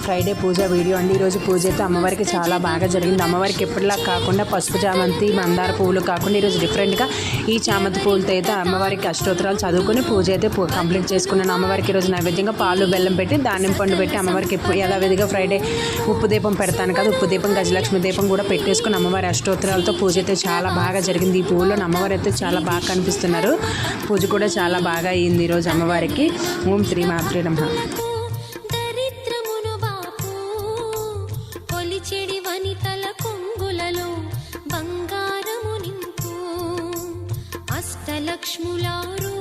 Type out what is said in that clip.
Friday పూజ video అండి. ఈరోజు పూజ అయితే అమ్మవారికి చాలా బాగా జరిగింది. అమ్మవారికి ఎప్పటిలా కాకుండా పసుపు చామంతి మందార పువ్వులు కాకుండా ఈరోజు డిఫరెంట్గా ఈ చామంతి పువ్వులతో అయితే అమ్మవారికి అష్టోత్తరాలు చదువుకొని పూజ అయితే కంప్లీట్ చేసుకున్నాను. అమ్మవారికి ఈరోజు నైవేద్యంగా పాలు బెల్లం పెట్టి దానిమ్మ పండు పెట్టి అమ్మవారికి యథావిధిగా ఫ్రైడే ఉప్పు దీపం పెడతాను కదా, ఉప్పు దీపం గజలక్ష్మి దీపం కూడా పెట్టేసుకుని అమ్మవారి అష్టోత్తరాలతో పూజ అయితే చాలా బాగా జరిగింది. ఈ పువ్వుల్లో అమ్మవారు అయితే చాలా బాగా కనిపిస్తున్నారు. పూజ కూడా చాలా బాగా అయ్యింది ఈరోజు అమ్మవారికి. ఓం శ్రీ మాత్రే నమః. చెడి వనితల కొంగులలో బంగారము నింపు అష్టలక్ష్ములారు